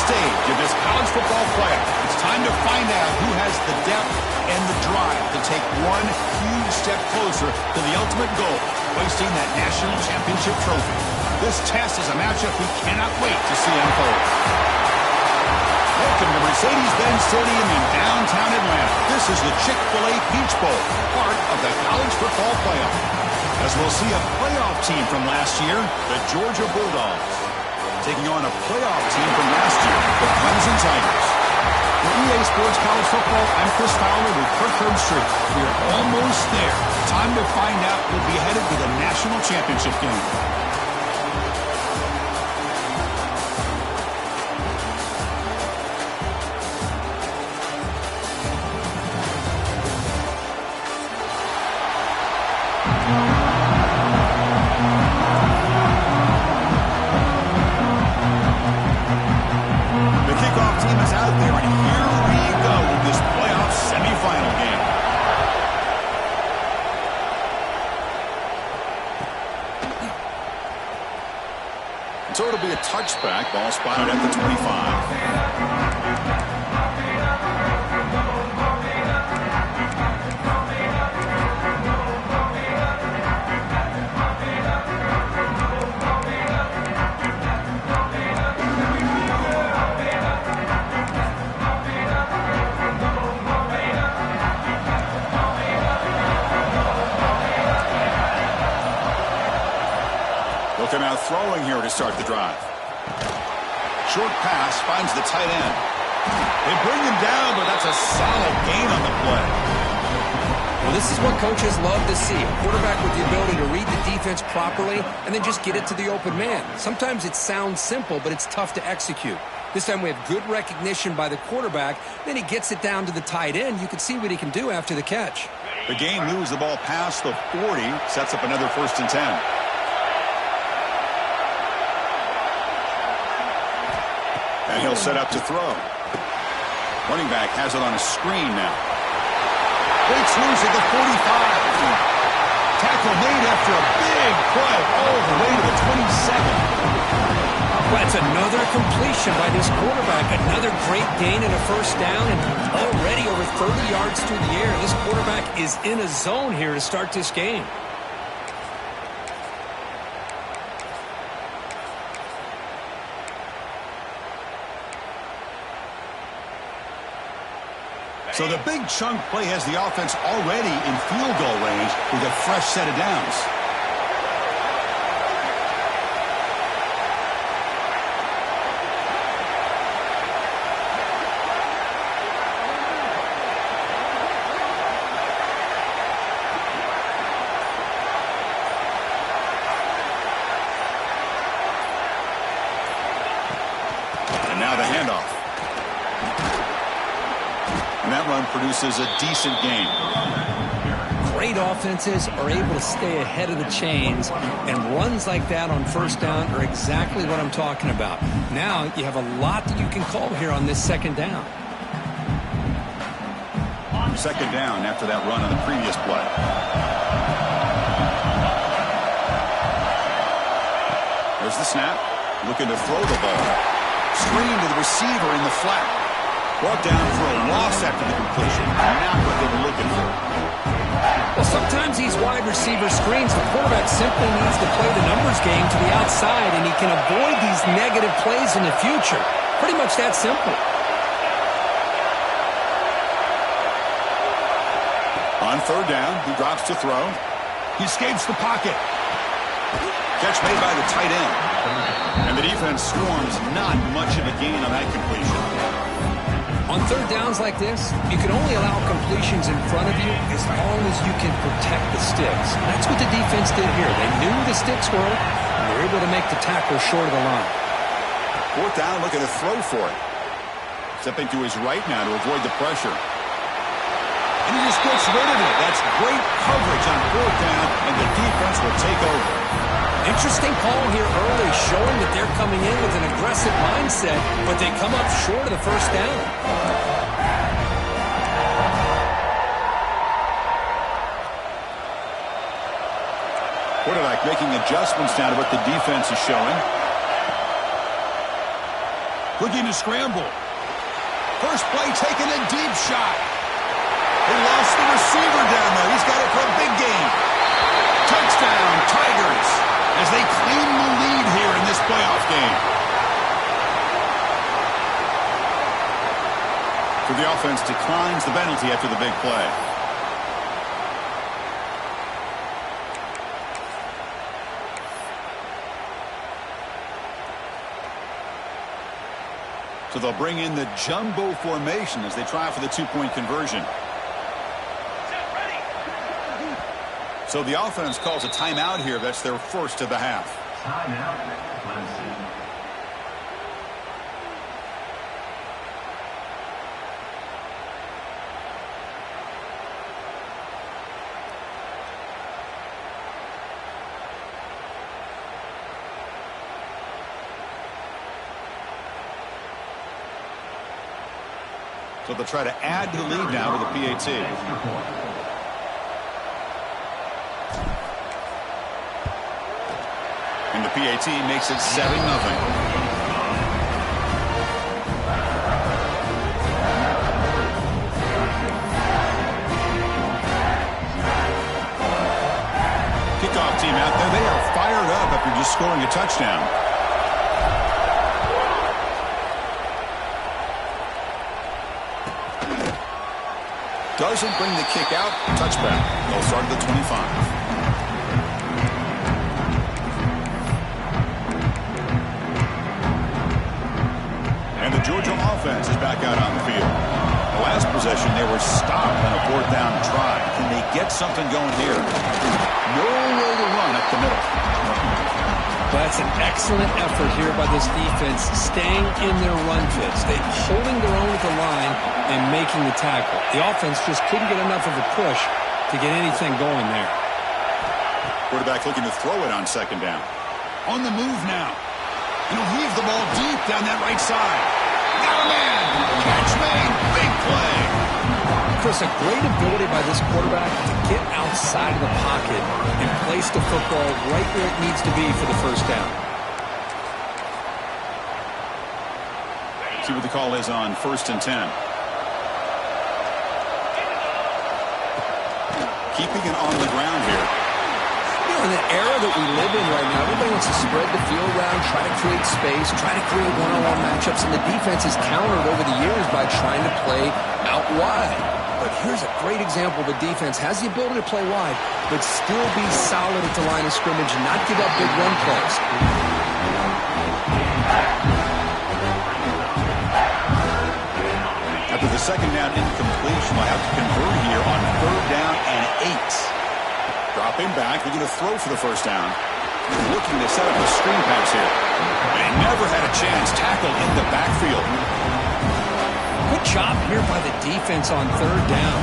stage of this college football playoff. It's time to find out who has the depth and the drive to take one huge step closer to the ultimate goal, hoisting that national championship trophy. This test is a matchup we cannot wait to see unfold. Welcome to Mercedes-Benz Stadium in downtown Atlanta. This is the Chick-fil-A Peach Bowl, part of the college football playoff. As we'll see a playoff team from last year, the Georgia Bulldogs, taking on a playoff team from last year, the Clemson Tigers. For EA Sports College Football, I'm Chris Fowler with Kirk Herbstreit. We're almost there. Time to find out who'll be headed to the national championship game. So it'll be a touchback, ball spotted at the 25. Looking out throwing here to start the drive. Short pass finds the tight end. They bring him down, but that's a solid gain on the play. Well, this is what coaches love to see. A quarterback with the ability to read the defense properly and then just get it to the open man. Sometimes it sounds simple, but it's tough to execute. This time we have good recognition by the quarterback. Then he gets it down to the tight end. You can see what he can do after the catch. The game moves the ball past the 40, sets up another 1st and 10. And he'll set up to throw. Running back has it on a screen now. Breaks loose at the 45. Tackle made after a big play all the way to the 22nd. Well, that's another completion by this quarterback. Another great gain and a 1st down, and already over 30 yards through the air. This quarterback is in a zone here to start this game. So the big chunk play has the offense already in field goal range with a fresh set of downs. And now the handoff. And that run produces a decent gain. Great offenses are able to stay ahead of the chains, and runs like that on 1st down are exactly what I'm talking about. Now you have a lot that you can call here on this 2nd down. 2nd down after that run on the previous play. There's the snap. Looking to throw the ball. Screen to the receiver in the flat. Brought down for a loss after the completion. Not what they were looking for. Well, sometimes these wide receiver screens, the quarterback simply needs to play the numbers game to the outside, and he can avoid these negative plays in the future. Pretty much that simple. On 3rd down, he drops to throw. He escapes the pocket. Catch made by the tight end. And the defense swarms not much of a gain on that completion. On 3rd downs like this, you can only allow completions in front of you as long as you can protect the sticks. That's what the defense did here. They knew the sticks were, and they were able to make the tackle short of the line. 4th down, looking to throw for it. Stepping to his right now to avoid the pressure. And he just gets rid of it. That's great coverage on 4th down, and the defense will take over. Interesting call here early, showing that they're coming in with an aggressive mindset, but they come up short of the 1st down. Quarterback making adjustments now to what the defense is showing. Looking to scramble. First play taken a deep shot. They lost the receiver down there. He's got it for a big gain. Touchdown, Tigers, as they claim the lead here in this playoff game. So the offense declines the penalty after the big play. So they'll bring in the jumbo formation as they try for the two-point conversion. So the offense calls a timeout here. That's their first of the half. Timeout, Clemson. So they'll try to add to the lead now with a PAT. And the PAT makes it 7-0. Kickoff team out there. They are fired up after just scoring a touchdown. Doesn't bring the kick out. Touchback. They'll start at the 25. And the Georgia offense is back out on the field. The last possession, they were stopped on a fourth down try. Can they get something going here? No way to run up the middle. That's an excellent effort here by this defense, staying in their run fits. They're holding their own at the line and making the tackle. The offense just couldn't get enough of a push to get anything going there. Quarterback looking to throw it on second down. On the move now. And he'll heave the ball deep down that right side. Got a man. Catch made. Big play. Chris, a great ability by this quarterback to get outside of the pocket and place the football right where it needs to be for the first down. See what the call is on 1st and 10. Keeping it on the ground here. You know, in the era that we live in right now, everybody wants to spread the field around, try to create space, try to create one-on-one matchups, and the defense has countered over the years by trying to play out wide. But here's a great example. The defense has the ability to play wide, but still be solid at the line of scrimmage and not give up big run plays. After the second down incompletion, they'll have to convert here on 3rd down and 8. Dropping back, looking to throw for the first down. Looking to set up a screen pass here. And he never had a chance. Tackled in the backfield. Good job here by the defense on 3rd down.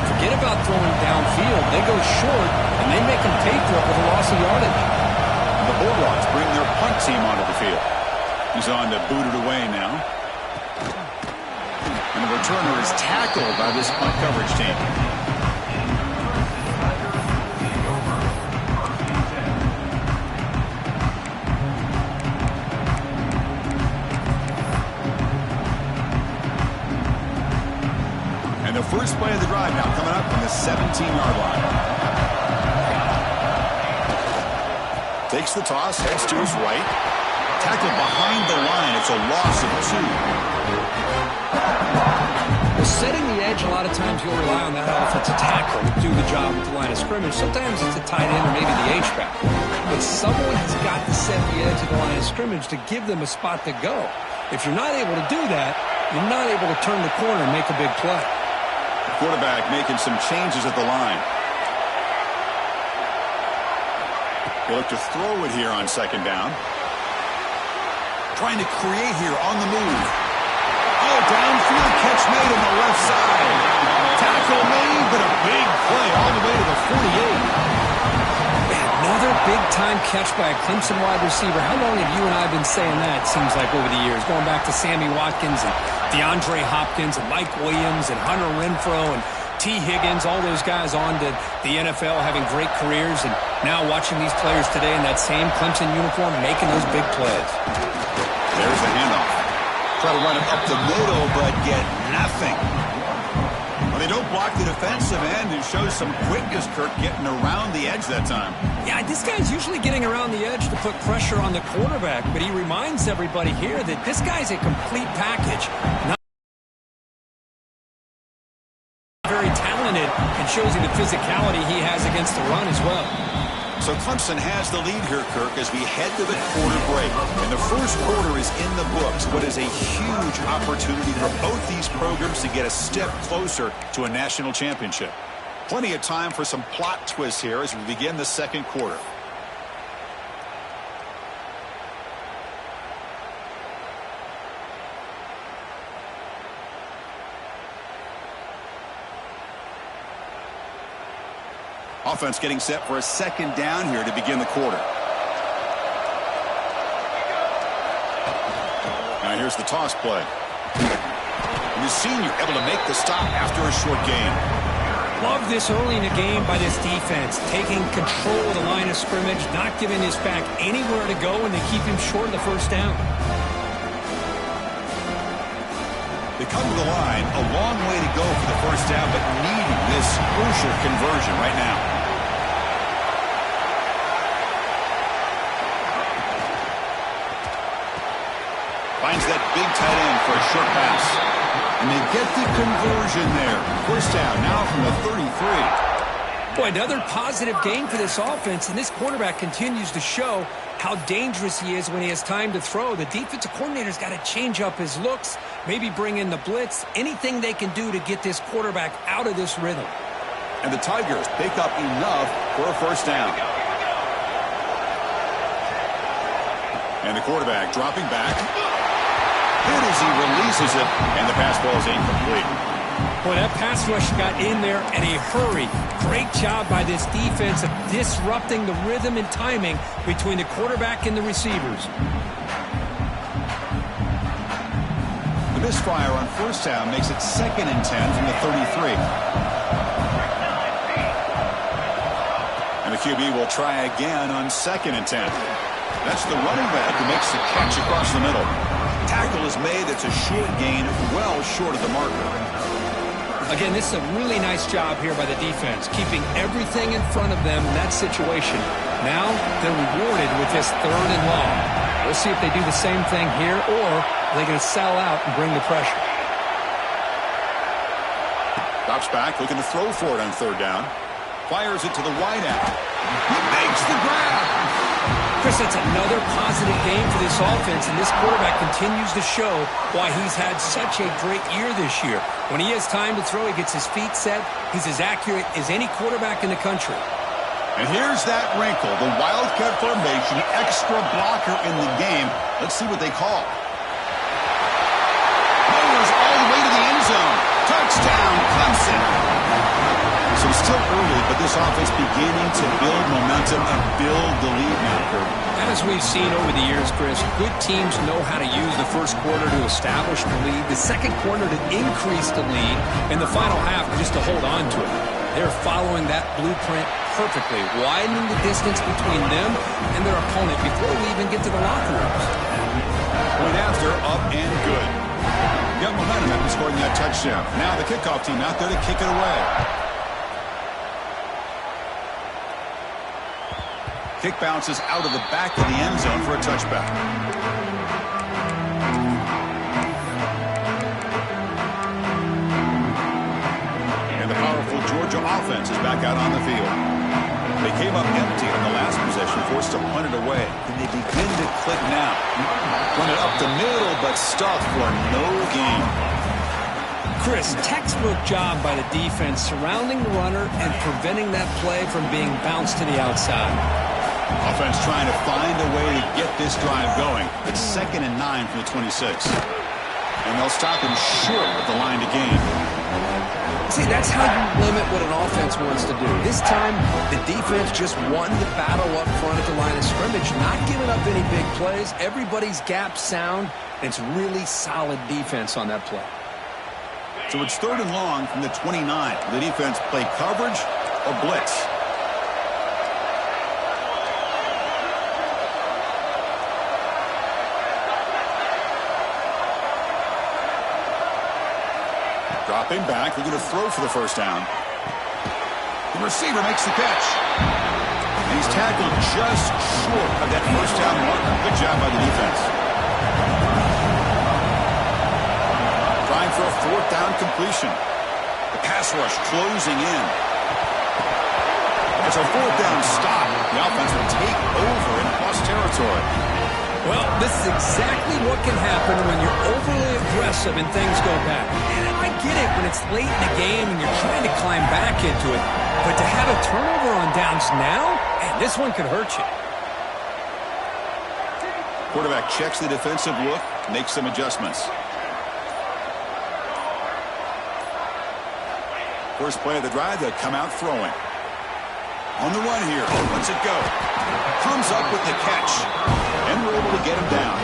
Forget about throwing downfield. They go short, and they make them pay for it with a loss of yardage. The Bulldogs bring their punt team onto the field. He's on to boot it away now. And the returner is tackled by this punt coverage team. And the first play of the drive now coming up from the 17-yard line. Takes the toss, heads to his right. Tackled behind the line. It's a loss of 2. Well, setting the edge, a lot of times you'll rely on that offensive tackle to do the job at the line of scrimmage. Sometimes it's a tight end or maybe the H-back. But someone has got to set the edge of the line of scrimmage to give them a spot to go. If you're not able to do that, you're not able to turn the corner and make a big play. The quarterback making some changes at the line. They look to throw it here on second down. Trying to create here on the move. Oh, downfield catch made on the left side. Tackle made, but a big play all the way to the 48. Another big-time catch by a Clemson wide receiver. How long have you and I been saying that, it seems like, over the years? Going back to Sammy Watkins and DeAndre Hopkins and Mike Williams and Hunter Renfrow and T. Higgins, all those guys on to the NFL having great careers, and now watching these players today in that same Clemson uniform making those big plays. There's the handoff. Try to run it up the middle, but get nothing. Well, they don't block the defensive end and shows some quickness, Kirk, getting around the edge that time. Yeah, this guy's usually getting around the edge to put pressure on the quarterback, but he reminds everybody here that this guy's a complete package. Not very talented, and shows you the physicality he has against the run as well. So Clemson has the lead here, Kirk, as we head to the quarter break. And the first quarter is in the books. What is a huge opportunity for both these programs to get a step closer to a national championship. Plenty of time for some plot twists here as we begin the second quarter. Offense getting set for a second down here to begin the quarter. Now here's the toss play. And the senior able to make the stop after a short gain. Love this early in the game by this defense, taking control of the line of scrimmage, not giving his back anywhere to go, and they keep him short of the first down. They come to the line, a long way to go for the first down, but needing this crucial conversion right now. Finds that big tight end for a short pass. And they get the conversion there. First down now from the 33. Boy, another positive gain for this offense, and this quarterback continues to show how dangerous he is when he has time to throw. The defensive coordinator's got to change up his looks, maybe bring in the blitz, anything they can do to get this quarterback out of this rhythm. And the Tigers pick up enough for a first down. And the quarterback dropping back. Hit as he releases it, and the pass ball is incomplete. Boy, that pass rush got in there in a hurry. Great job by this defense of disrupting the rhythm and timing between the quarterback and the receivers. The misfire on first down makes it 2nd and 10 from the 33. And the QB will try again on 2nd and 10. That's the running back who makes the catch across the middle. Tackle is made. It's a short gain, well short of the marker. Again, this is a really nice job here by the defense, keeping everything in front of them in that situation. Now they're rewarded with this 3rd and long. We'll see if they do the same thing here, or they're going to sell out and bring the pressure. Drops back, looking to throw for it on 3rd down. Fires it to the wide out. He makes the grab. Chris, that's another positive game for this offense, and this quarterback continues to show why he's had such a great year this year. When he has time to throw, he gets his feet set. He's as accurate as any quarterback in the country. And here's that wrinkle, the Wildcat formation, the extra blocker in the game. Let's see what they call. Powers all the way to the end zone. Touchdown, Clemson. So it's still early, but this offense beginning to build momentum and build the lead now, Kirk. As we've seen over the years, Chris, good teams know how to use the first quarter to establish the lead, the second quarter to increase the lead, and the final half just to hold on to it. They're following that blueprint perfectly, widening the distance between them and their opponent before we even get to the locker rooms. Point after, up and good. Got momentum after scoring that touchdown. Now the kickoff team out there to kick it away. Kick bounces out of the back of the end zone for a touchback. And the powerful Georgia offense is back out on the field. They came up empty on the last possession, forced to punt it away. And they begin to click now. Run it up the middle, but stuffed for no gain. Chris, textbook job by the defense surrounding the runner and preventing that play from being bounced to the outside. Offense trying to find a way to get this drive going. It's 2nd and 9 from the 26. And they'll stop him short of the line to gain. See, that's how you limit what an offense wants to do. This time, the defense just won the battle up front at the line of scrimmage, not giving up any big plays. Everybody's gap sound. It's really solid defense on that play. So it's 3rd and long from the 29. The defense play coverage or blitz. Dropping back, they're going to throw for the first down. The receiver makes the catch. And he's tackled just short of that first down marker. Good job by the defense. Trying for a fourth down completion. The pass rush closing in. It's a fourth down stop. The offense will take over in plus territory. Well, this is exactly what can happen when you're overly aggressive and things go bad. And I get it when it's late in the game and you're trying to climb back into it. But to have a turnover on downs now, man, this one could hurt you. Quarterback checks the defensive look, makes some adjustments. First play of the drive, they'll come out throwing. On the run here, lets it go. Comes up with the catch. And we're able to get him down.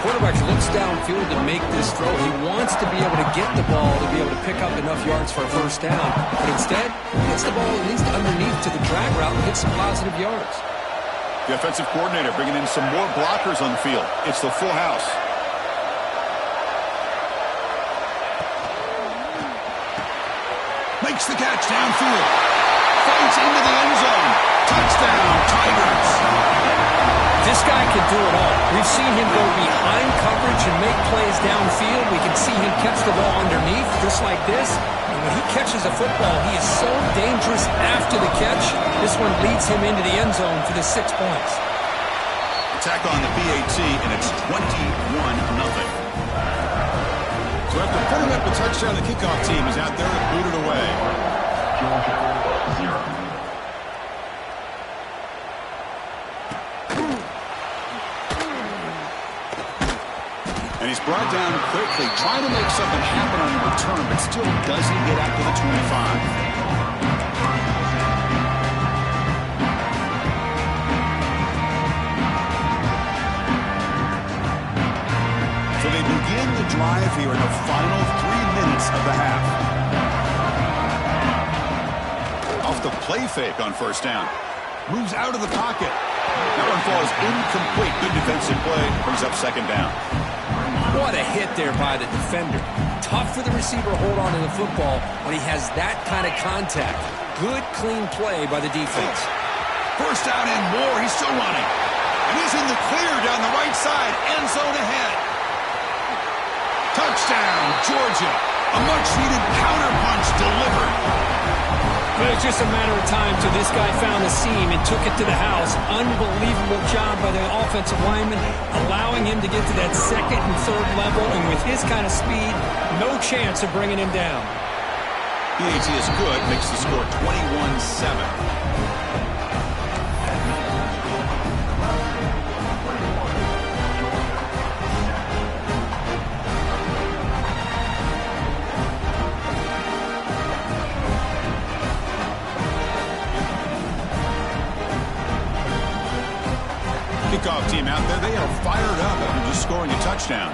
Quarterback looks downfield to make this throw. He wants to be able to get the ball to be able to pick up enough yards for a first down. But instead, he gets the ball at least underneath to the drag route and gets some positive yards. The offensive coordinator bringing in some more blockers on the field. It's the full house. Makes the catch downfield. Fights into the end zone. Touchdown, Tigers. This guy can do it all. We've seen him go behind coverage and make plays downfield. We can see him catch the ball underneath, just like this. And when he catches a football, he is so dangerous after the catch. This one leads him into the end zone for the 6 points. Attack on the PAT, and it's 21-0. So after putting up a touchdown, the kickoff team is out there and booted away. Georgia 0. And he's brought down quickly, trying to make something happen on the return, but still doesn't get out to the 25. So they begin the drive here in the final 3 minutes of the half. Off the play fake on first down. Moves out of the pocket. That one falls incomplete. Good defensive play. Brings up second down. What a hit there by the defender. Tough for the receiver to hold on to the football when he has that kind of contact. Good, clean play by the defense. First down and more. He's still running. And he's in the clear down the right side. End zone ahead. Touchdown, Georgia. A much-needed counterpunch delivered. But it's just a matter of time till this guy found a seam and took it to the house. Unbelievable job by the offensive lineman, allowing him to get to that second and third level. And with his kind of speed, no chance of bringing him down. PAT is good. Makes the score 21-7. Kickoff team out there, they are fired up after just scoring a touchdown.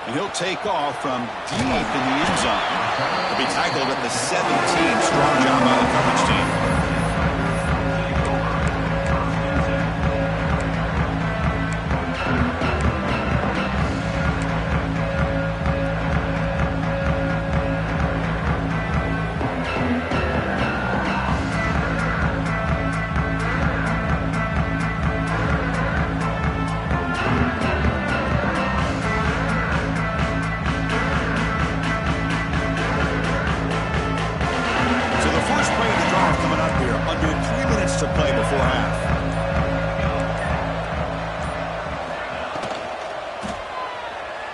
And he'll take off from deep in the end zone. He'll be tackled at the 17. Strong job by the coverage team.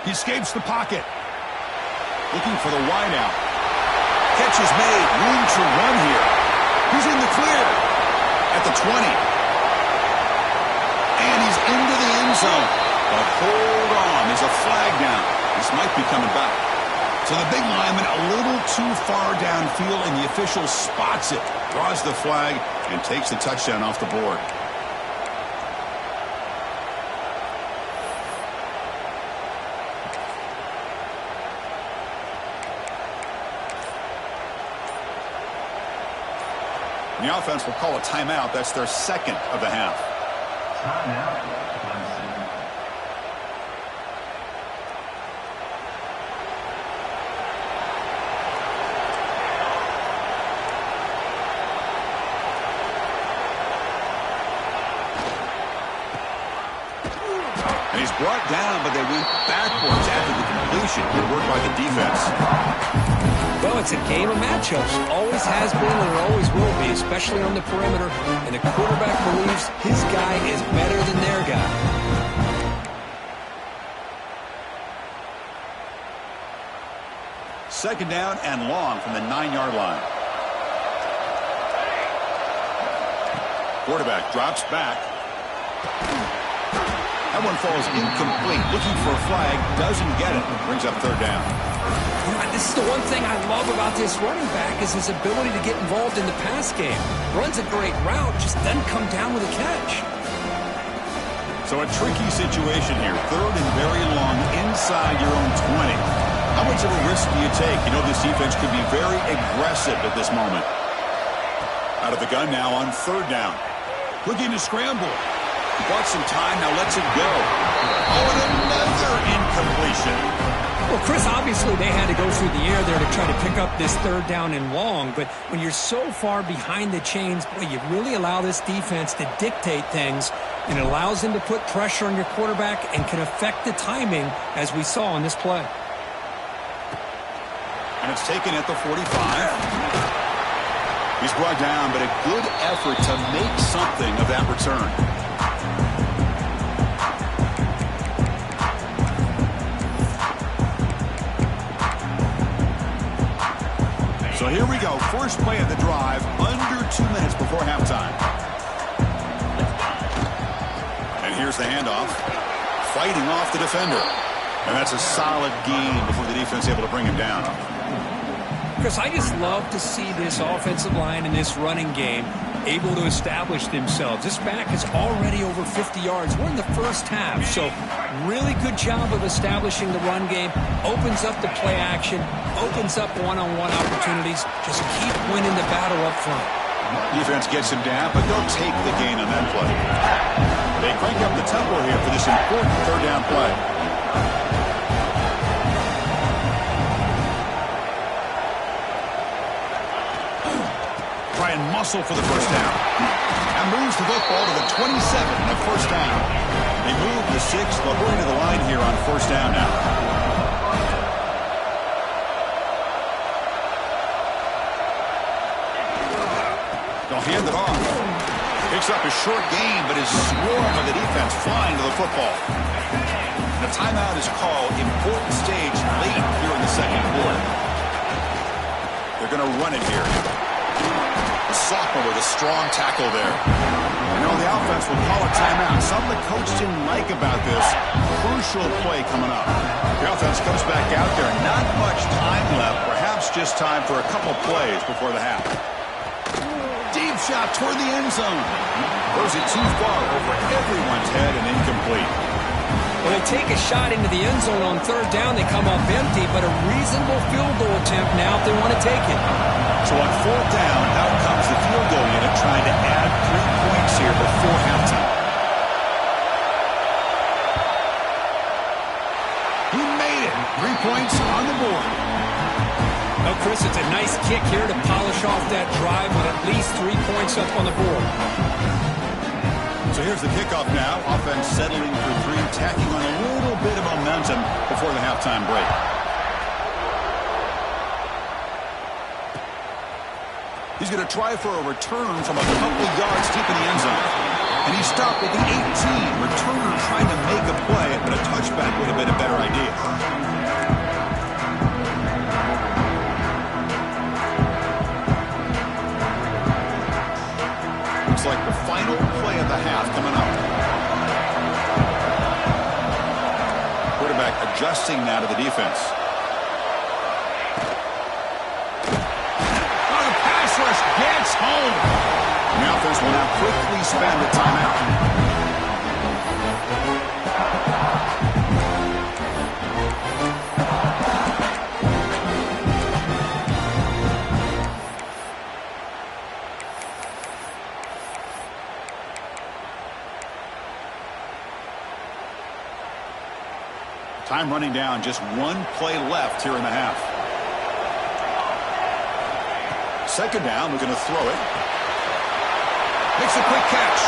He escapes the pocket. Looking for the wideout. Catch is made. Room to run here. He's in the clear. At the 20. And he's into the end zone. But hold on. There's a flag down. This might be coming back. So the big lineman a little too far downfield, and the official spots it. Draws the flag and takes the touchdown off the board. The offense will call a timeout. That's their second of the half. Timeout, Clemson. And he's brought down, but they went backwards after the completion. Good work by the defense. Well, it's a game of matchups. Always has been and it always will be, especially on the perimeter. And the quarterback believes his guy is better than their guy. Second down and long from the 9-yard line. Quarterback drops back. That one falls incomplete. Looking for a flag. Doesn't get it. Brings up third down. This is the one thing I love about this running back is his ability to get involved in the pass game. Runs a great route, just doesn't come down with a catch. So a tricky situation here. Third and very long inside your own 20. How much of a risk do you take? You know this defense could be very aggressive at this moment. Out of the gun now on third down. Looking to scramble. Bought some time, now lets it go. Oh, and another incompletion. Well, Chris, obviously they had to go through the air there to try to pick up this third down and long, but when you're so far behind the chains, boy, you really allow this defense to dictate things, and it allows them to put pressure on your quarterback and can affect the timing, as we saw in this play. And it's taken at the 45. He's brought down, but a good effort to make something of that return. So here we go. First play of the drive, under 2 minutes before halftime. And here's the handoff. Fighting off the defender. And that's a solid gain before the defense is able to bring him down. Chris, I just love to see this offensive line in this running game able to establish themselves. This back is already over 50 yards. We're in the first half, so really good job of establishing the run game. Opens up the play action, opens up one-on-one opportunities. Just keep winning the battle up front. Defense gets him down, but they'll take the gain on that play. They crank up the tempo here for this important third down play. Try and muscle for the first down. And moves the football to the 27 and a first down. They move the 6. They'll go into the line here on first down now. They'll hand it off. Picks up a short gain, but is swarmed by the defense flying to the football. The timeout is called. Important stage late here in the second quarter. They're going to run it here. The sophomore with a strong tackle there. You know, the offense will call a timeout. Something the coach didn't like about this. Crucial play coming up. The offense comes back out there. Not much time left. Perhaps just time for a couple plays before the half. Deep shot toward the end zone. Throws it too far over everyone's head and incomplete. Well, they take a shot into the end zone on third down. They come up empty, but a reasonable field goal attempt now if they want to take it. So on fourth down, out comes the field goal unit trying to add 3 points here before halftime. He made it. 3 points on the board. Well, Chris, it's a nice kick here to polish off that drive with at least 3 points up on the board. So here's the kickoff now. Offense settling for 3, tacking on a little bit of momentum before the halftime break. He's going to try for a return from a couple yards deep in the end zone. And he stopped at the 18. Returner trying to make a play, but a touchback would have been a better idea. Looks like the final play of the half coming up. Quarterback adjusting now to the defense. Oh, the pass rush gets home. And the offense will now quickly spend a timeout. Time running down, just one play left here in the half. Second down, we're going to throw it. Makes a quick catch.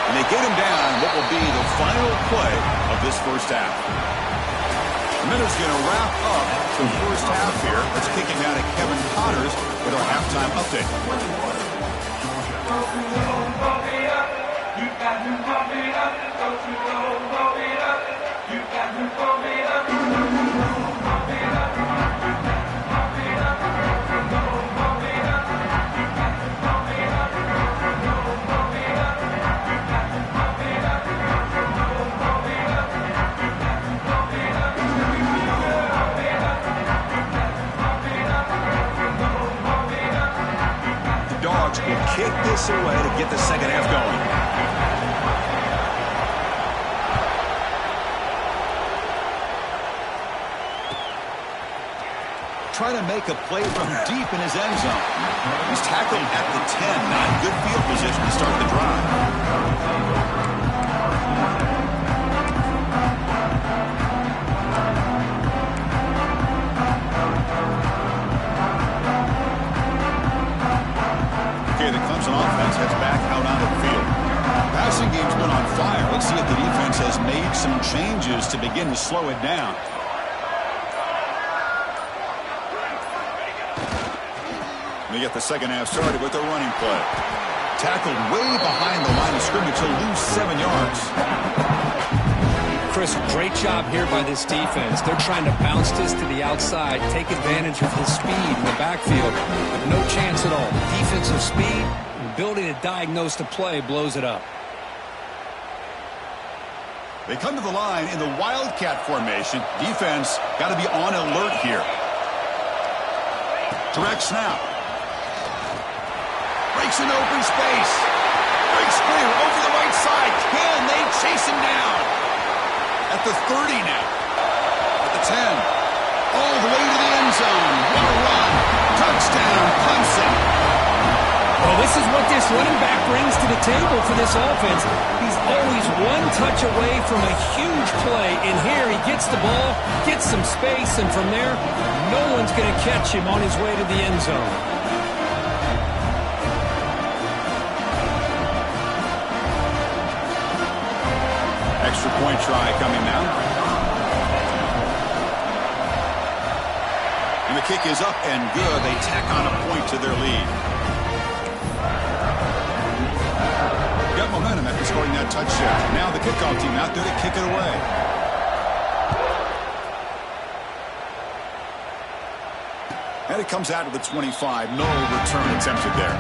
And they get him down what will be the final play of this first half. Minutes going to wrap up the first half here. Let's kick it down to Kevin Connors with our halftime update. Will kick this away to get the second half going. Trying to make a play from deep in his end zone. He's tackled at the 10. Not good field position to start the drive. The Clemson offense heads back out on the field. Passing game's been on fire. Let's see if the defense has made some changes to begin to slow it down. We get the second half started with a running play. Tackled way behind the line of scrimmage. He'll lose 7 yards. Chris, great job here by this defense. They're trying to bounce this to the outside, take advantage of his speed in the backfield, but no chance at all. Defensive speed, ability to diagnose the play, blows it up. They come to the line in the Wildcat formation. Defense got to be on alert here. Direct snap. Breaks an open space. Breaks clear over the right side. Can they chase him down? At the 30 now. At the 10. All the way to the end zone. What a run. Touchdown, Clemson. Well, this is what this running back brings to the table for this offense. He's always one touch away from a huge play. And here he gets the ball, gets some space, and from there, no one's going to catch him on his way to the end zone. Extra point try coming now. And the kick is up and good. They tack on a point to their lead. Got momentum after scoring that touchdown. Now the kickoff team out there to kick it away. And it comes out to the 25. No return attempted there.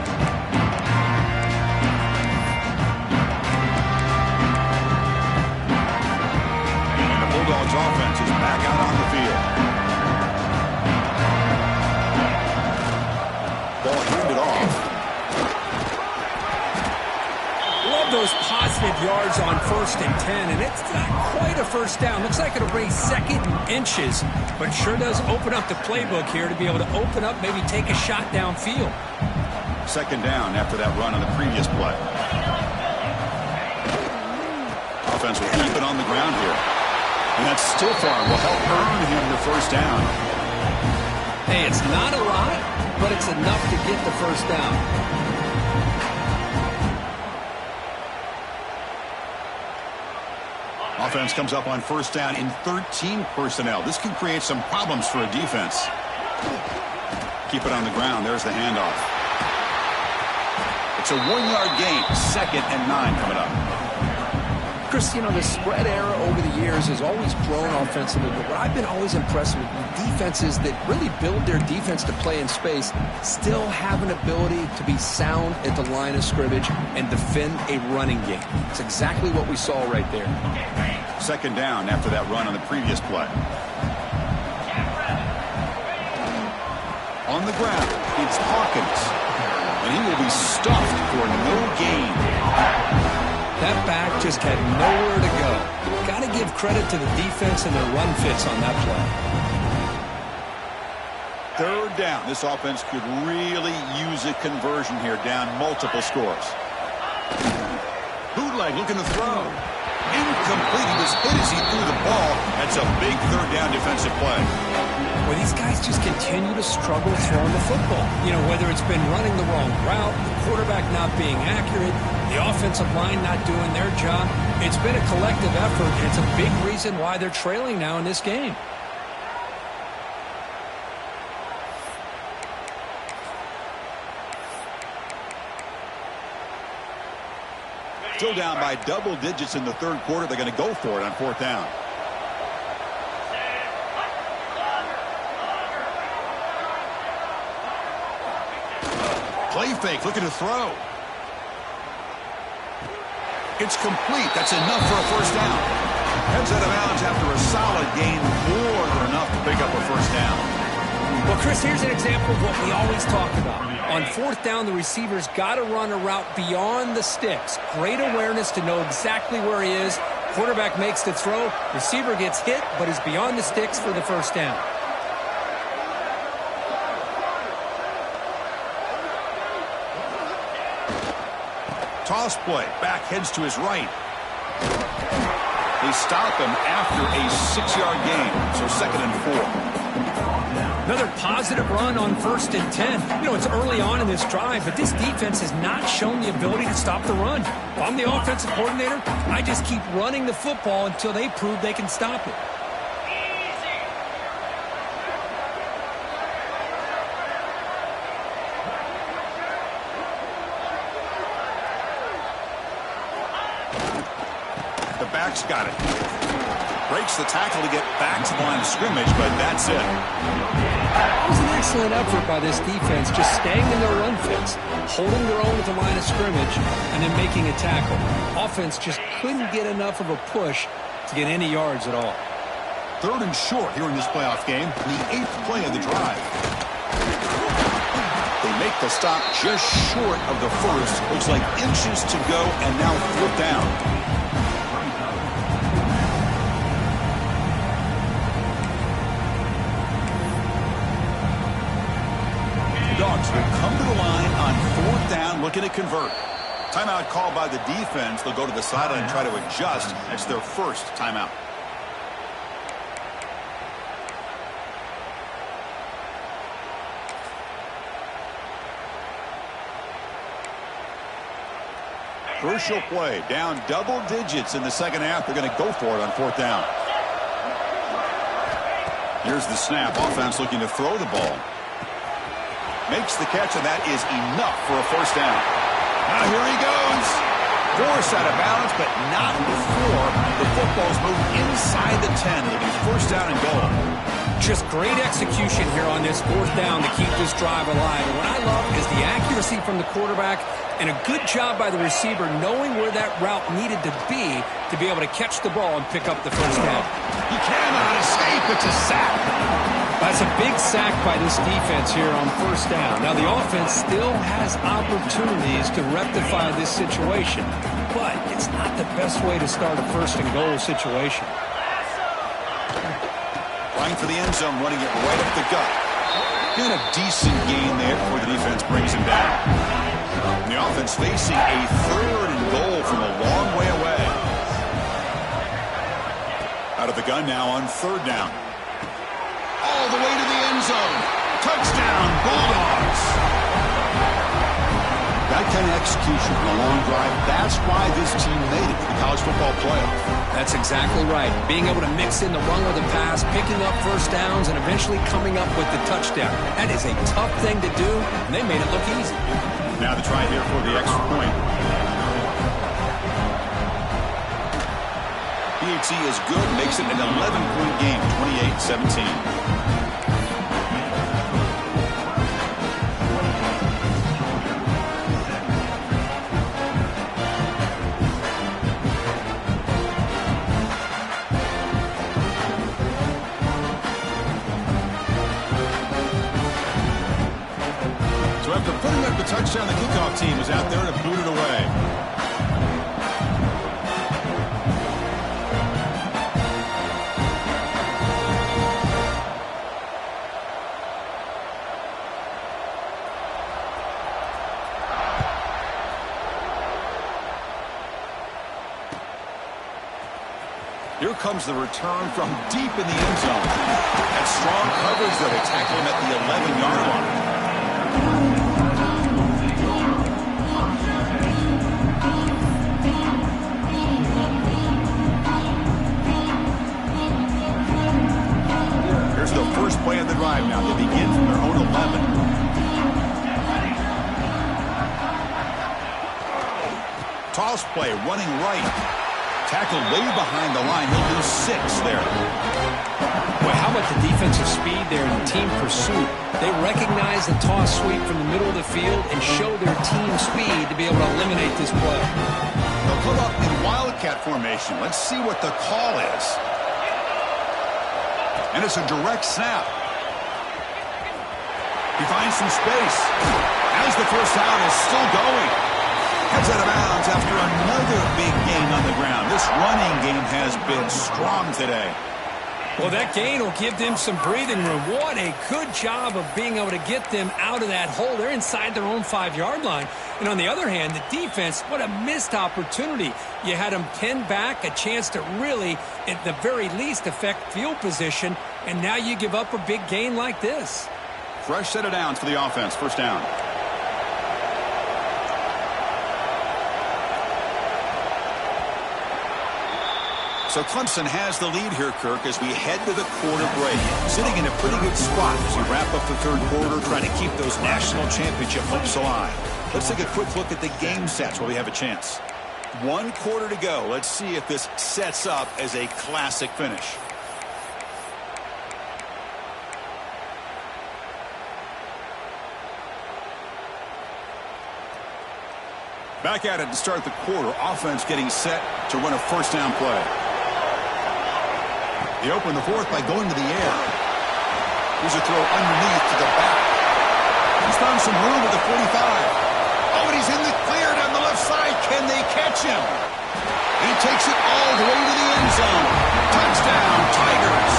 Bulldogs offense is back out on the field. Ball handed off. Love those positive yards on 1st and 10, and it's not quite a first down. Looks like it'll raise second inches, but sure does open up the playbook here to be able to open up, maybe take a shot downfield. Second down after that run on the previous play. Offense will keep it on the ground here. And that still far will help earn him the first down. Hey, it's not a lot, but it's enough to get the first down. Offense comes up on first down in 13 personnel. This can create some problems for a defense. Keep it on the ground. There's the handoff. It's a 1-yard gain. 2nd and 9 coming up. Chris, you know, the spread era over the years has always grown offensively, but what I've been always impressed with defenses that really build their defense to play in space still have an ability to be sound at the line of scrimmage and defend a running game. It's exactly what we saw right there. Second down after that run on the previous play. On the ground, it's Hawkins, and he will be stuffed for no gain. That back just had nowhere to go. Got to give credit to the defense and their run fits on that play. Third down. This offense could really use a conversion here, down multiple scores. Bootleg looking to throw. Incomplete. He was hit as he threw the ball. That's a big third down defensive play. Well, these guys just continue to struggle throwing the football. You know, whether it's been running the wrong route, the quarterback not being accurate, the offensive line not doing their job. It's been a collective effort, and it's a big reason why they're trailing now in this game. Still down by double digits in the third quarter. They're going to go for it on fourth down. Play fake, looking to throw. It's complete. That's enough for a first down. Heads out of bounds after a solid gain, more than enough to pick up a first down. Well, Chris, here's an example of what we always talk about. On fourth down, the receiver's got to run a route beyond the sticks. Great awareness to know exactly where he is. Quarterback makes the throw. Receiver gets hit, but is beyond the sticks for the first down. Toss play. Back heads to his right. They stop him after a 6-yard gain, so 2nd and 4. Another positive run on 1st and 10. You know, it's early on in this drive, but this defense has not shown the ability to stop the run. If I'm the offensive coordinator, I just keep running the football until they prove they can stop it. The back's got it. Breaks the tackle to get back to the line of scrimmage, but that's it. It was an excellent effort by this defense, just staying in their run fits, holding their own at the line of scrimmage, and then making a tackle. Offense just couldn't get enough of a push to get any yards at all. 3rd and short here in this playoff game, the 8th play of the drive. They make the stop just short of the first. Looks like inches to go, and now 4th down. Dogs will come to the line on 4th down, looking to convert. Timeout called by the defense. They'll go to the sideline and try to adjust. It's their first timeout. Crucial play. Down double digits in the second half. They're going to go for it on 4th down. Here's the snap. Offense looking to throw the ball. Makes the catch, and that is enough for a first down. Now here he goes. Forced out of balance, but not before the football's moved inside the 10. It'll be first down and goal. Just great execution here on this 4th down to keep this drive alive. And what I love is the accuracy from the quarterback and a good job by the receiver knowing where that route needed to be able to catch the ball and pick up the first down. He cannot escape. It's a sack. That's a big sack by this defense here on first down. Now, the offense still has opportunities to rectify this situation, but it's not the best way to start a first and goal situation. Trying for the end zone, running it right up the gut. Got a decent gain there before the defense brings him down. And the offense facing a 3rd and goal from a long way away. Out of the gun now on 3rd down. All the way to the end zone. Touchdown, Bulldogs. That kind of execution on a long drive, that's why this team made it to the college football playoff. That's exactly right. Being able to mix in the run with the pass, picking up first downs, and eventually coming up with the touchdown. That is a tough thing to do, and they made it look easy. Now the try here for the extra point. PHC is good, makes it an 11-point game, 28-17. So after putting up the touchdown, the kickoff team is out there to boot it away. comes the return from deep in the end zone. That strong coverage, though. They tackle him at the 11-yard line. Here's the first play of the drive now. They begin from their own 11. Toss play, running right. Tackled way behind the line. He'll lose 6 there. Boy, how about the defensive speed there in the team pursuit? They recognize the toss sweep from the middle of the field and show their team speed to be able to eliminate this play. They'll come up in Wildcat formation. Let's see what the call is. And it's a direct snap. He finds some space. As the first down is still going. Heads out of bounds after another big gain on the ground. This running game has been strong today. Well, that gain will give them some breathing room. What a good job of being able to get them out of that hole. They're inside their own 5-yard line. And on the other hand, the defense, what a missed opportunity. You had them pinned back, a chance to really, at the very least, affect field position. And now you give up a big gain like this. Fresh set of downs for the offense. First down. So Clemson has the lead here, Kirk, as we head to the quarter break. Sitting in a pretty good spot as we wrap up the third quarter, trying to keep those national championship hopes alive. Let's take a quick look at the game sets while we have a chance. 1 quarter to go. Let's see if this sets up as a classic finish. Back at it to start the quarter. Offense getting set to run a first down play. They open the fourth by going to the air. Here's a throw underneath to the back. He's found some room at the 45. Oh, and he's in the clear down the left side. Can they catch him? He takes it all the way to the end zone. Touchdown, Tigers.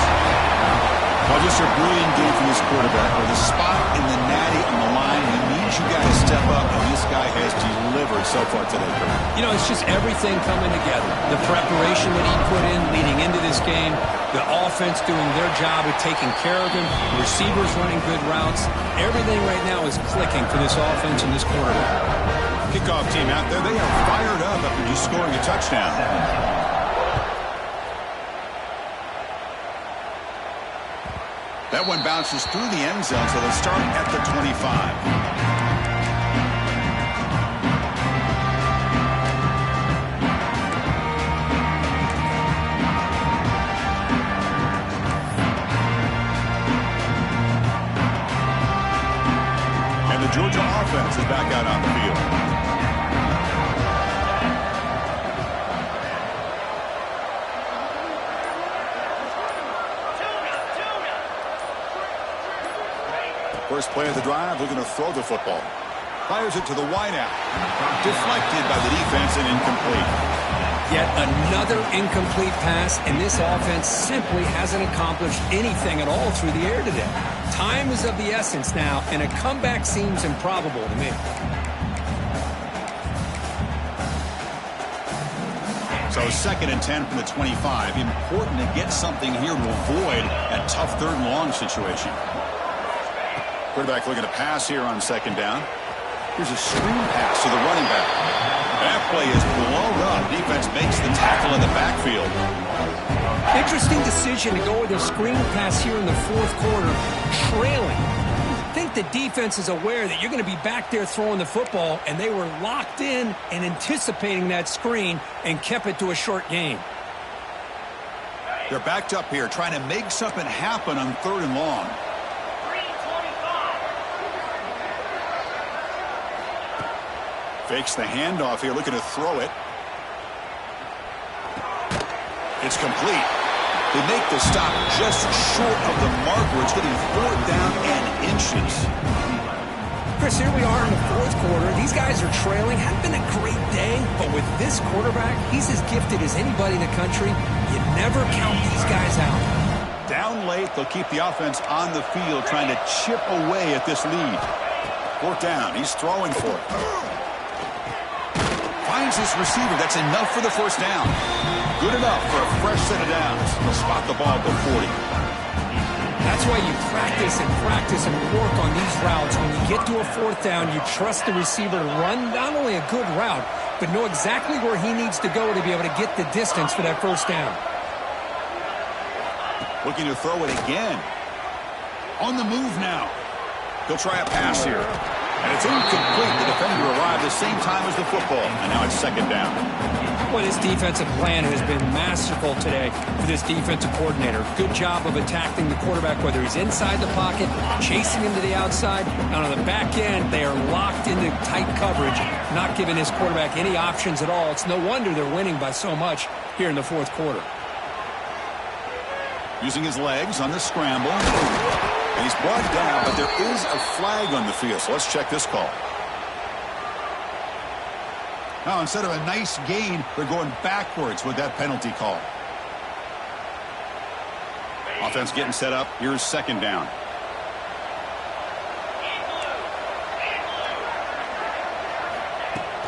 Well, just a brilliant game from this quarterback. With a spot in the natty on the line, it means you got to step up, and this guy has delivered so far today. You know, it's just everything coming together. The preparation that he put in leading into this game, the offense doing their job of taking care of him, receivers running good routes. Everything right now is clicking for this offense and this quarterback. Kickoff team out there, they are fired up after just scoring a touchdown. That one bounces through the end zone, so they'll start at the 25. Georgia offense is back out on the field. First play of the drive, they're going to throw the football. Fires it to the wideout. Deflected by the defense and incomplete. Yet another incomplete pass, and this offense simply hasn't accomplished anything at all through the air today. Time is of the essence now, and a comeback seems improbable to me. So 2nd and 10 from the 25. Important to get something here to avoid that tough 3rd and long situation. Quarterback looking to pass here on 2nd down. Here's a screen pass to the running back. That play is blown up. Defense makes the tackle in the backfield. Interesting decision to go with a screen pass here in the 4th quarter, trailing. I think the defense is aware that you're going to be back there throwing the football, and they were locked in and anticipating that screen and kept it to a short gain. They're backed up here trying to make something happen on 3rd and long. Fakes the handoff here, looking to throw it. It's complete. They make the stop just short of the mark where it's getting 4th down and inches. Chris, here we are in the 4th quarter. These guys are trailing. Hadn't been a great day, but with this quarterback, he's as gifted as anybody in the country. You never count these guys out. Down late, they'll keep the offense on the field trying to chip away at this lead. 4th down, he's throwing for it. Finds his receiver. That's enough for the first down. Good enough for a fresh set of downs. He'll spot the ball at the 40. That's why you practice and work on these routes. When you get to a fourth down, you trust the receiver to run not only a good route, but know exactly where he needs to go to be able to get the distance for that first down. Looking to throw it again. On the move now. He'll try a pass here. And it's incomplete. The defender arrived the same time as the football. And now it's second down. Well, this defensive plan has been masterful today for this defensive coordinator. Good job of attacking the quarterback, whether he's inside the pocket, chasing him to the outside. And on the back end, they are locked into tight coverage, not giving his quarterback any options at all. It's no wonder they're winning by so much here in the fourth quarter. Using his legs on the scramble. And he's brought down, but there is a flag on the field. So let's check this call. Now, instead of a nice gain, they're going backwards with that penalty call. Offense getting set up. Here's second down.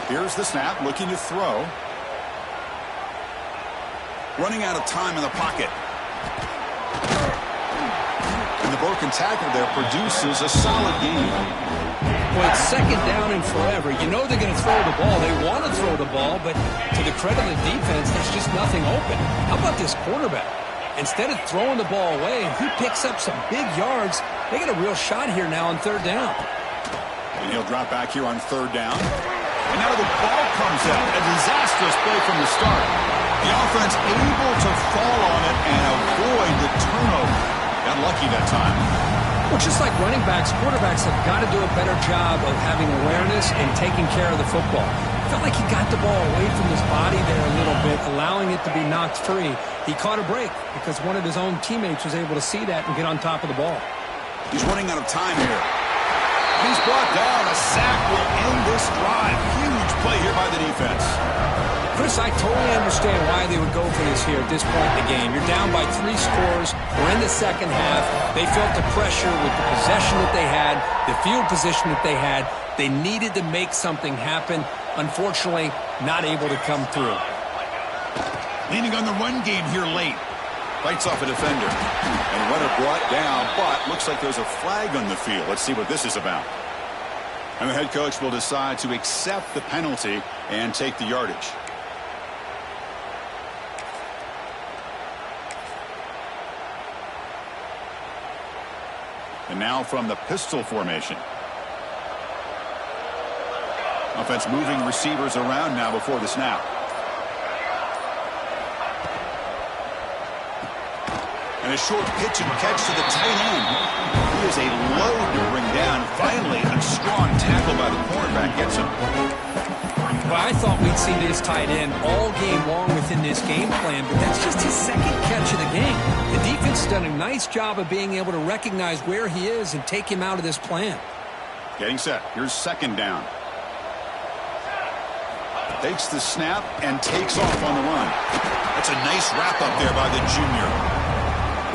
Here's the snap, looking to throw. Running out of time in the pocket. And the broken tackle there produces a solid gain. Well, it's second down and forever. You know they're going to throw the ball. They want to throw the ball, but to the credit of the defense, there's just nothing open. How about this quarterback? Instead of throwing the ball away, he picks up some big yards. They got a real shot here now on third down. And he'll drop back here on third down. And now the ball comes out. A disastrous play from the start. The offense able to fall on it and avoid the turnover. Got lucky that time. Well, just like running backs, quarterbacks have got to do a better job of having awareness and taking care of the football. Felt like he got the ball away from his body there a little bit, allowing it to be knocked free. He caught a break because one of his own teammates was able to see that and get on top of the ball. He's running out of time here. He's brought down. A sack will end this drive. Huge play here by the defense. Chris, I totally understand why they would go for this here at this point in the game. You're down by 3 scores. We're in the second half. They felt the pressure with the possession that they had, the field position that they had. They needed to make something happen. Unfortunately, not able to come through. Leaning on the run game here late. Fights off a defender. And runner brought down, but looks like there's a flag on the field. Let's see what this is about. And the head coach will decide to accept the penalty and take the yardage. And now from the pistol formation. Offense moving receivers around now before the snap. And a short pitch and catch to the tight end. He is a load to bring down. Finally, a strong tackle by the cornerback gets him. Well, I thought we'd see this tight end all game long within this game plan, but that's just his second catch of the game. The defense has done a nice job of being able to recognize where he is and take him out of this plan. Getting set. Here's second down. Takes the snap and takes off on the run. That's a nice wrap up there by the junior.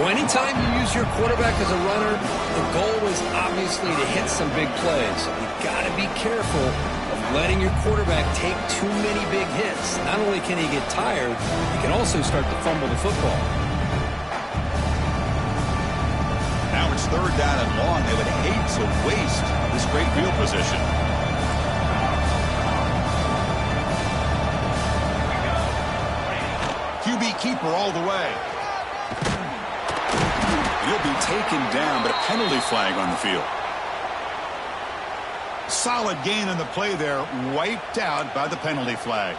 Well, anytime you use your quarterback as a runner, the goal is obviously to hit some big plays. You've got to be careful of letting your quarterback take too many big hits. Not only can he get tired, he can also start to fumble the football. Now it's third down and long. They would hate to waste this great field position. QB keeper all the way. He'll be taken down, but a penalty flag on the field. Solid gain on the play there, wiped out by the penalty flag.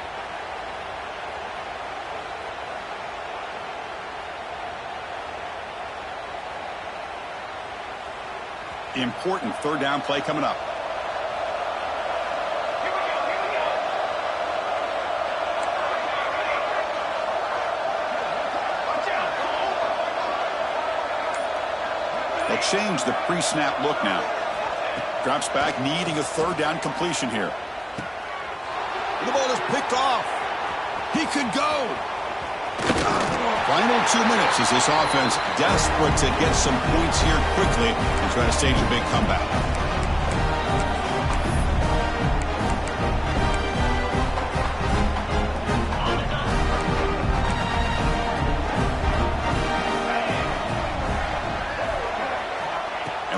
Important third down play coming up. They'll change the pre-snap look now. Drops back, needing a third down completion here. The ball is picked off. He could go. Final 2 minutes as this offense desperate to get some points here quickly and try to stage a big comeback.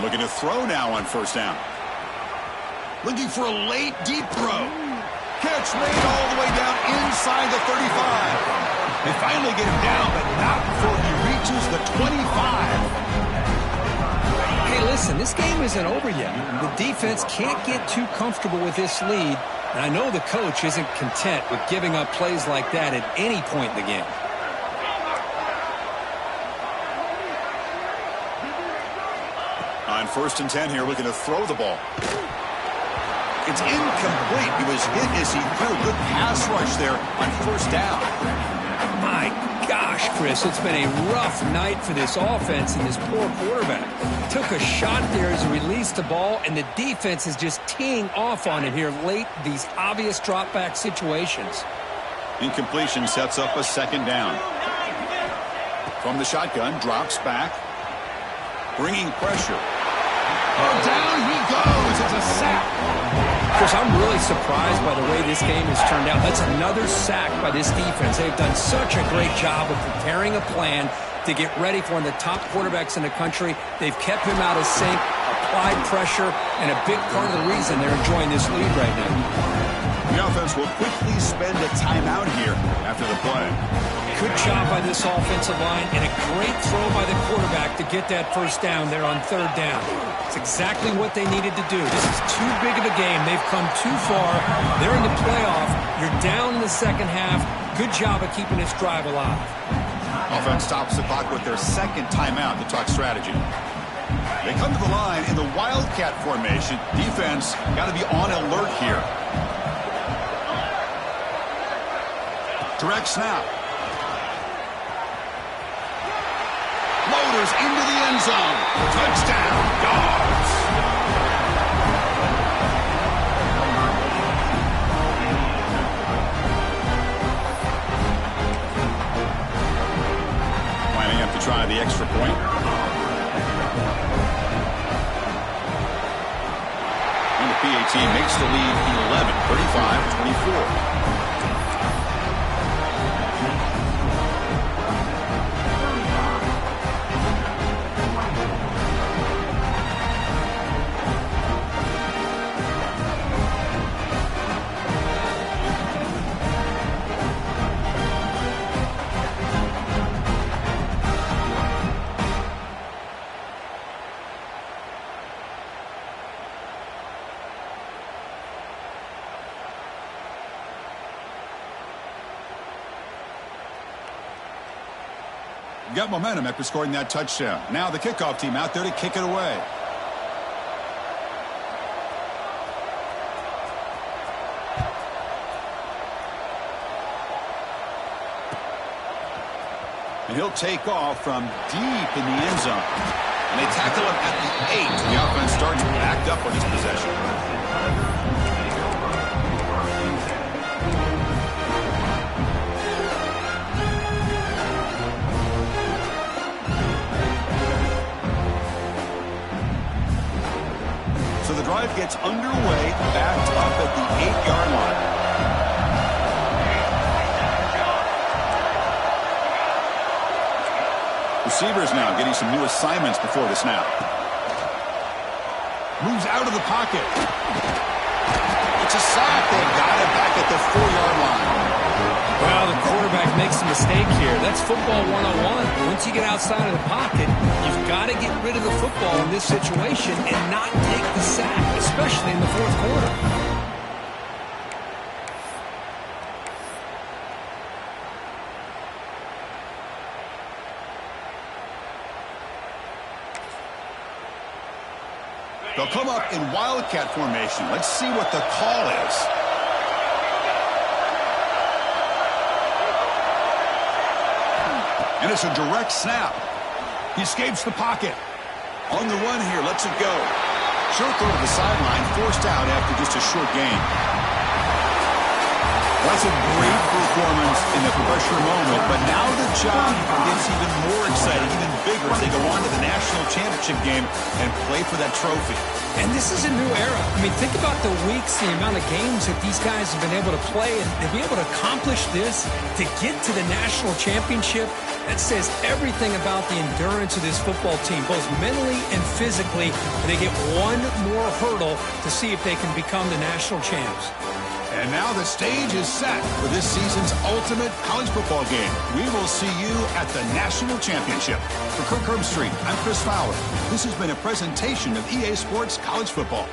And looking to throw now on first down. Looking for a late deep throw. Catch made all the way down inside the 35. They finally get him down, but not before he reaches the 25. Hey, listen, this game isn't over yet. The defense can't get too comfortable with this lead, and I know the coach isn't content with giving up plays like that at any point in the game. On 1st and 10 here, looking to throw the ball. It's incomplete. He was hit as he threw a good pass rush there on first down. My gosh, Chris, it's been a rough night for this offense and this poor quarterback. Took a shot there as he released the ball, and the defense is just teeing off on it here late, these obvious drop-back situations. Incompletion sets up a 2nd down. From the shotgun, drops back. Bringing pressure. Oh, down he goes. It's a sack. Chris, I'm really surprised by the way this game has turned out. That's another sack by this defense. They've done such a great job of preparing a plan to get ready for one of the top quarterbacks in the country. They've kept him out of sync, applied pressure, and a big part of the reason they're enjoying this lead right now. The offense will quickly spend a timeout here after the play. Good job by this offensive line and a great throw by the quarterback to get that first down there on 3rd down. It's exactly what they needed to do. This is too big of a game. They've come too far. They're in the playoff. You're down in the 2nd half. Good job of keeping this drive alive. Offense stops the clock with their 2nd timeout to talk strategy. They come to the line in the Wildcat formation. Defense got to be on alert here. Direct snap. Loaders into the end zone. Touchdown, Dogs. Lining up to try the extra point. And the PAT makes the lead 11, 35-24. Got momentum after scoring that touchdown. Now the kickoff team out there to kick it away. And he'll take off from deep in the end zone. And they tackle him at the 8. The offense starts backed up on his possession. So the drive gets underway, backed up at the 8-yard line. Receivers now getting some new assignments before the snap. Moves out of the pocket. It's a sack. They got it back at the 4-yard line. Well, the quarterback makes a mistake here. That's football 101. Once you get outside of the pocket, you've got to get rid of the football in this situation and not take the sack, especially in the 4th quarter. They'll come up in Wildcat formation. Let's see what the call is. And it's a direct snap. He escapes the pocket. On the run here, lets it go. Short throw to the sideline, forced out after just a short gain. That's a great performance in the pressure moment, but now the job gets even more exciting, even bigger as they go on to the national championship game and play for that trophy. And this is a new era. I mean, think about the weeks, the amount of games that these guys have been able to play, and to be able to accomplish this, to get to the national championship, That says everything about the endurance of this football team, both mentally and physically. And they get one more hurdle to see if they can become the national champs. And now the stage is set for this season's ultimate college football game. We will see you at the national championship. For Kirk Herbstreit, I'm Chris Fowler. This has been a presentation of EA Sports College Football.